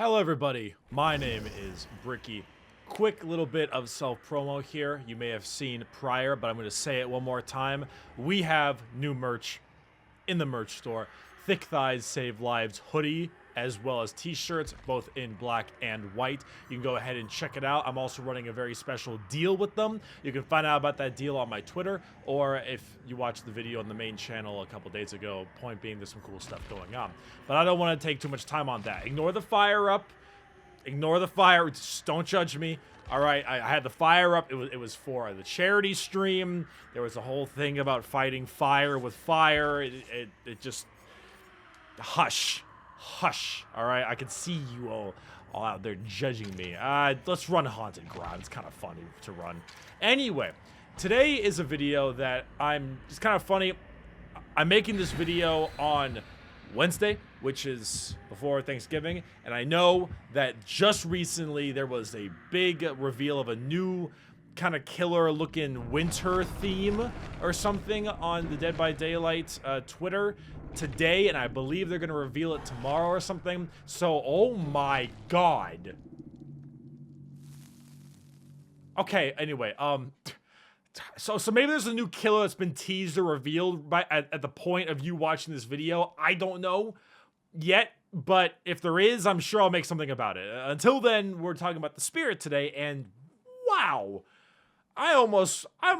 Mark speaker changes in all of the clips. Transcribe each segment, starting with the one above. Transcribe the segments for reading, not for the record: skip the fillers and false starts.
Speaker 1: Hello everybody, my name is Bricky. Quick little bit of self-promo here. You may have seen prior, but I'm going to say it one more time. We have new merch in the merch store. Thick Thighs Save Lives hoodie, as well as t-shirts, both in black and white. You can go ahead and check it out. I'm also running a very special deal with them. You can find out about that deal on my Twitter, or if you watched the video on the main channel a couple days ago, point being there's some cool stuff going on. But I don't want to take too much time on that. Ignore the fire up. Ignore the fire. Just don't judge me. All right, I had the fire up. It was for the charity stream. There was a whole thing about fighting fire with fire. It just... Hush. Hush. All right, I can see you all out there judging me. Let's run Haunted Ground. It's kind of funny to run. Anyway, today is a video that it's kind of funny. I'm making this video on Wednesday, which is before Thanksgiving, and I know that just recently there was a big reveal of a new kind of killer looking winter theme or something on the Dead by Daylight Twitter today, and I believe they're gonna reveal it tomorrow or something. So, oh my god. Okay, anyway, so maybe there's a new killer that's been teased or revealed at the point of you watching this video. I don't know yet, but if there is, I'm sure I'll make something about it. Until then, we're talking about the spirit today, and wow, I'm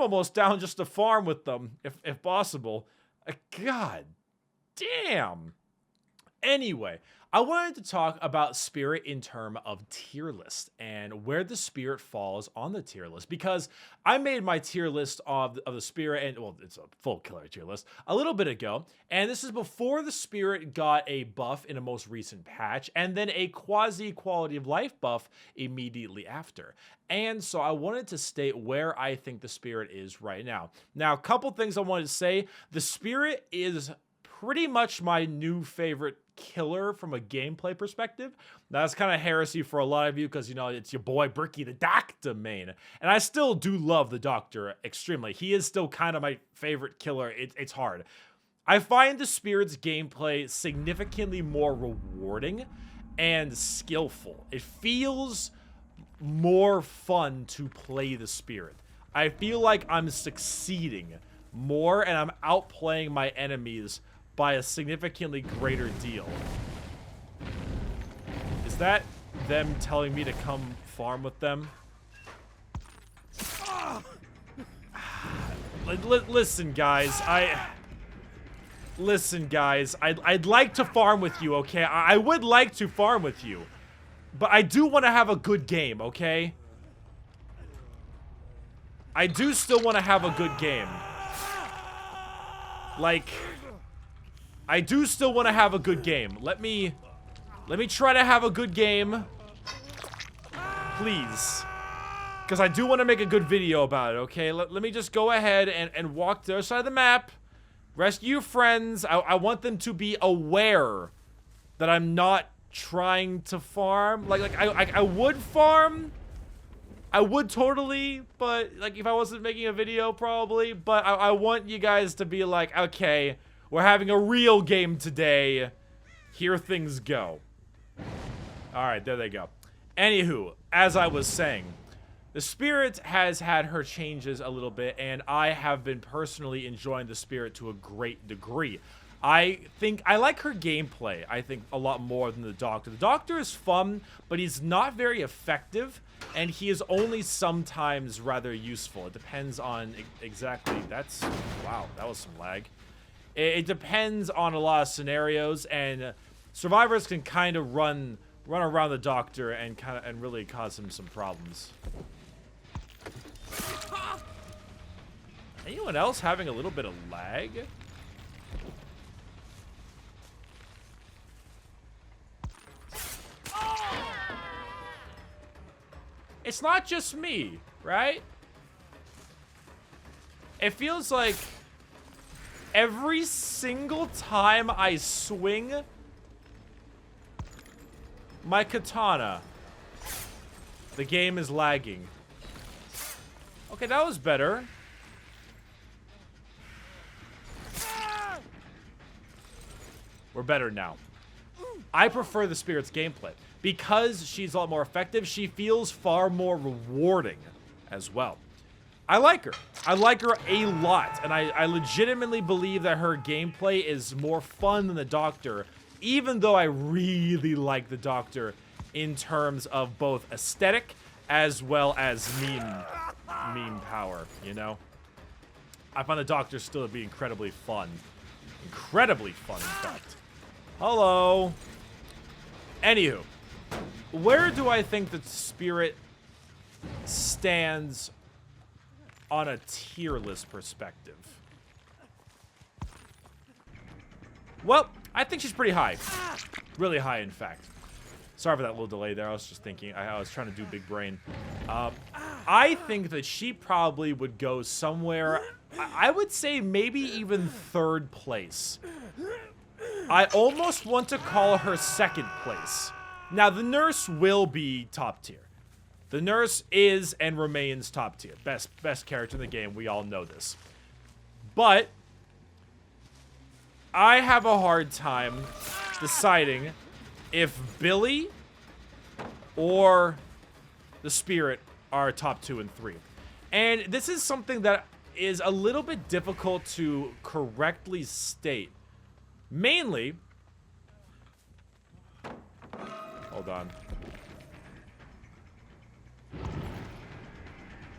Speaker 1: almost down just to farm with them if possible. God damn. Anyway, I wanted to talk about spirit in terms of tier list and where the spirit falls on the tier list, because I made my tier list of the spirit, and well, it's a full killer tier list, a little bit ago, and this is before the spirit got a buff in a most recent patch, and then a quasi quality of life buff immediately after. And so I wanted to state where I think the spirit is right now. Now, a couple things I wanted to say. The spirit is pretty much my new favorite killer from a gameplay perspective. That's kind of heresy for a lot of you because, you know, it's your boy Bricky the Doctor main. And I still do love the Doctor extremely. He is still kind of my favorite killer. It's hard. I find the Spirit's gameplay significantly more rewarding and skillful. It feels more fun to play the Spirit. I feel like I'm succeeding more and I'm outplaying my enemies by a significantly greater deal. Is that them telling me to come farm with them? Listen, guys. Listen, guys. I'd like to farm with you, okay? I would like to farm with you. But I do want to have a good game, okay? I do still want to have a good game. Like, I do still want to have a good game. Let me try to have a good game. Please. Because I do want to make a good video about it, okay? Let me just go ahead and walk to the other side of the map. Rescue your friends. I want them to be aware that I'm not trying to farm. Like I would farm. I would totally, but like if I wasn't making a video probably. But I want you guys to be like, okay, we're having a real game today. Here things go. Alright, there they go. Anywho, as I was saying, the Spirit has had her changes a little bit, and I have been personally enjoying the Spirit to a great degree. I think I like her gameplay, I think, a lot more than the Doctor. The Doctor is fun, but he's not very effective, and he is only sometimes rather useful. It depends on exactly... Wow, that was some lag. It depends on a lot of scenarios, and survivors can kind of run around the Doctor and really cause him some problems. Anyone else having a little bit of lag? It's not just me, right? It feels like every single time I swing my katana, the game is lagging. Okay, that was better. We're better now. I prefer the Spirit's gameplay. because she's a lot more effective, she feels far more rewarding as well. I like her. I like her a lot, and I legitimately believe that her gameplay is more fun than the Doctor, even though I really like the Doctor in terms of both aesthetic as well as meme power, you know? I find the Doctor still to be incredibly fun. Incredibly fun, in fact. Hello. Anywho, where do I think the Spirit stands on a tier list perspective? Well, I think she's pretty high. Really high, in fact. Sorry for that little delay there. I was just thinking. I was trying to do big brain. I think that she probably would go somewhere, I would say maybe even 3rd place. I almost want to call her 2nd place. Now, the nurse will be top tier. The nurse is and remains top tier. Best character in the game. We all know this. But I have a hard time deciding if Billy or the Spirit are top 2 and 3. And this is something that is a little bit difficult to correctly state. Mainly, hold on.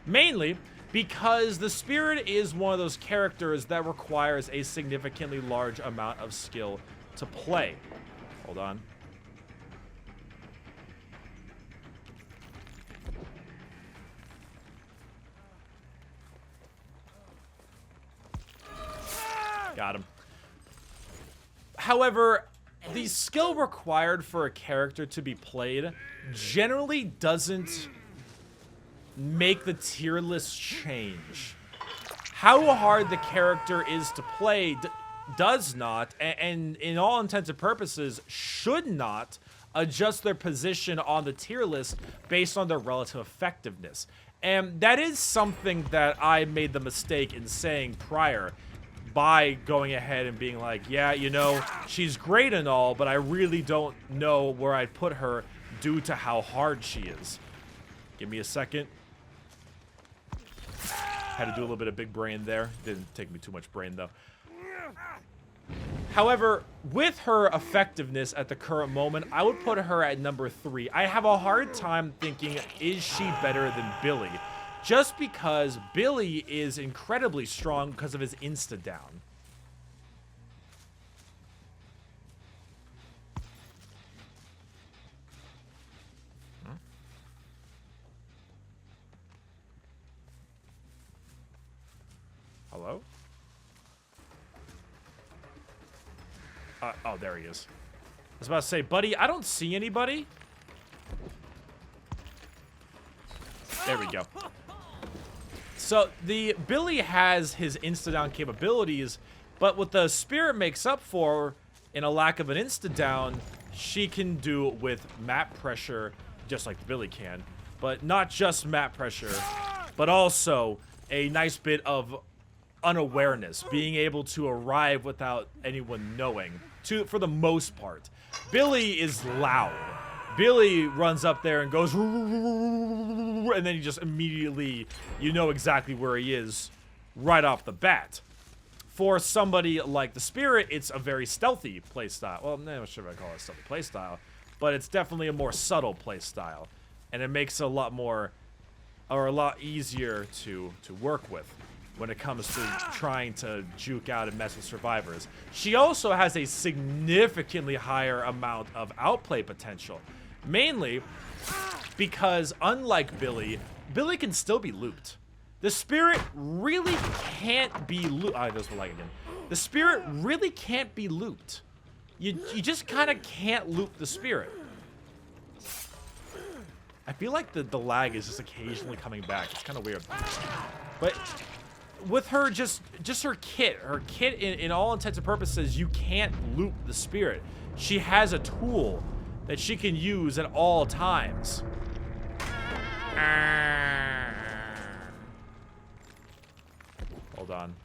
Speaker 1: Mainly because the Spirit is one of those characters that requires a significantly large amount of skill to play. Hold on. Got him. However, the skill required for a character to be played generally doesn't make the tier list change. How hard the character is to play does not, and in all intents and purposes, should not adjust their position on the tier list based on their relative effectiveness. And that is something that I made the mistake in saying prior by going ahead and being like, yeah, you know, she's great and all, but I really don't know where I'd put her due to how hard she is. Give me a second. Had to do a little bit of big brain there. Didn't take me too much brain, though. However, with her effectiveness at the current moment, I would put her at number 3. I have a hard time thinking, is she better than Billy? Just because Billy is incredibly strong because of his insta-down. Hello? Oh, there he is. I was about to say, buddy, I don't see anybody. There we go. So, the Billy has his insta-down capabilities, but what the Spirit makes up for in a lack of an insta-down, she can do with map pressure, just like Billy can. But not just map pressure, but also a nice bit of unawareness, being able to arrive without anyone knowing, for the most part. Billy is loud. Billy runs up there and goes, and then he just immediately, you know exactly where he is right off the bat. For somebody like the Spirit, it's a very stealthy playstyle. Well, I'm not sure if I call it a stealthy playstyle, but it's definitely a more subtle playstyle, and it makes it a lot more, or a lot easier to work with when it comes to trying to juke out and mess with survivors. She also has a significantly higher amount of outplay potential. Mainly because, unlike Billy, Billy can still be looped. The Spirit really can't be looped. Oh, those were like again. The Spirit really can't be looped. You just kind of can't loop the Spirit. I feel like the lag is just occasionally coming back. It's kind of weird. But with her, just her kit in all intents and purposes, you can't loop the Spirit. She has a tool that she can use at all times. Hold on.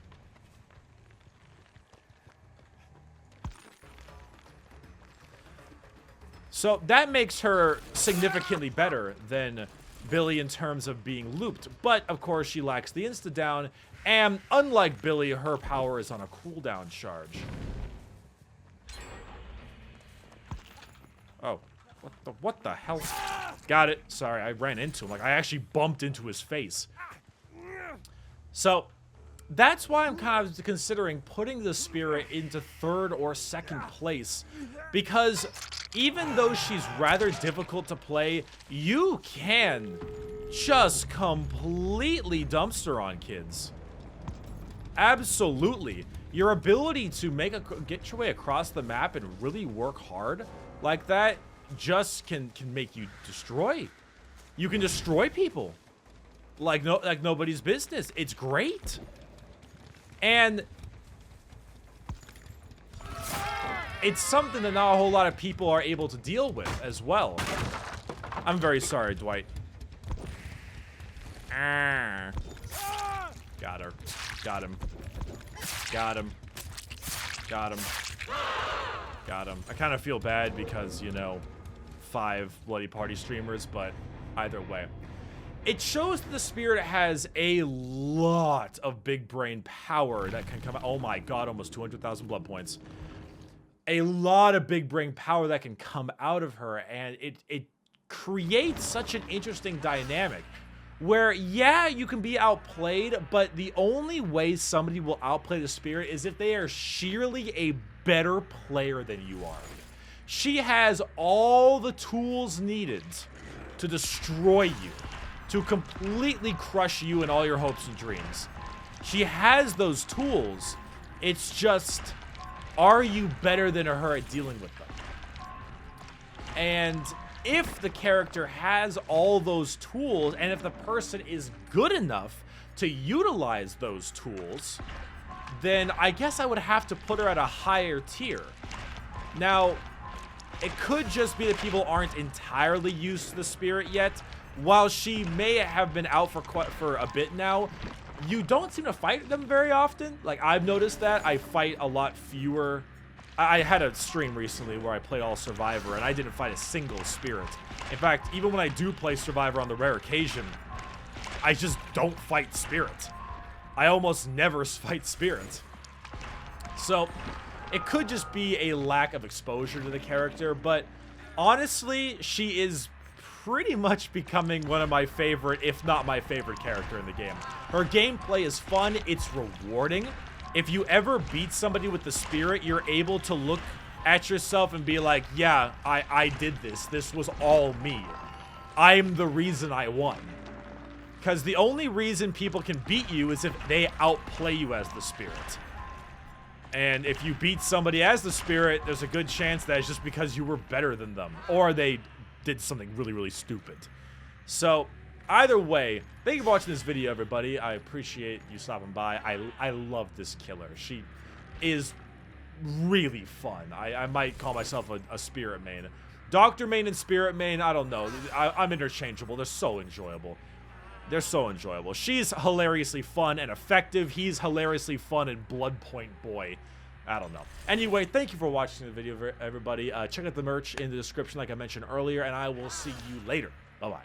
Speaker 1: So that makes her significantly better than Billy in terms of being looped. But, of course, she lacks the insta-down. And unlike Billy, her power is on a cooldown charge. Oh. What the hell? Got it. Sorry, I ran into him. Like, I actually bumped into his face. So, that's why I'm kind of considering putting the Spirit into 3rd or 2nd place. Because even though she's rather difficult to play, you can just completely dumpster on kids. Absolutely. Your ability to get your way across the map and really work hard like that just can make you destroy. You can destroy people like nobody's business. It's great. And it's something that not a whole lot of people are able to deal with as well. I'm very sorry, Dwight. Got her. Got him. Got him. Got him. Got him. I kind of feel bad because, you know, 5 Bloody Party streamers, but either way. It shows that the Spirit has a lot of big brain power that can come out. Oh my god, almost 200,000 blood points. A lot of big brain power that can come out of her, and it creates such an interesting dynamic where, yeah, you can be outplayed, but the only way somebody will outplay the Spirit is if they are sheerly a better player than you are. She has all the tools needed to destroy you, to completely crush you and all your hopes and dreams. She has those tools. It's just, are you better than her at dealing with them? And if the character has all those tools, and if the person is good enough to utilize those tools, then I guess I would have to put her at a higher tier. Now, it could just be that people aren't entirely used to the Spirit yet. While she may have been out for a bit now, you don't seem to fight them very often. Like, I've noticed that. I fight a lot fewer. I had a stream recently where I played all Survivor, and I didn't fight a single Spirit. In fact, even when I do play Survivor on the rare occasion, I just don't fight Spirit. I almost never fight Spirit. So, it could just be a lack of exposure to the character, but honestly, she is pretty much becoming one of my favorite, if not my favorite character in the game. Her gameplay is fun, it's rewarding. If you ever beat somebody with the Spirit, you're able to look at yourself and be like, yeah, I did this. This was all me. I'm the reason I won. Because the only reason people can beat you is if they outplay you as the Spirit. And if you beat somebody as the Spirit, there's a good chance that it's just because you were better than them. Or they did something really, really stupid. So, either way, thank you for watching this video, everybody. I appreciate you stopping by. I love this killer. She is really fun. I might call myself a Spirit main. Doctor main and Spirit main, I don't know. I'm interchangeable. They're so enjoyable. They're so enjoyable. She's hilariously fun and effective. He's hilariously fun and Blood Point Boy. I don't know. Anyway, thank you for watching the video, everybody. Check out the merch in the description like I mentioned earlier, and I will see you later. Bye-bye.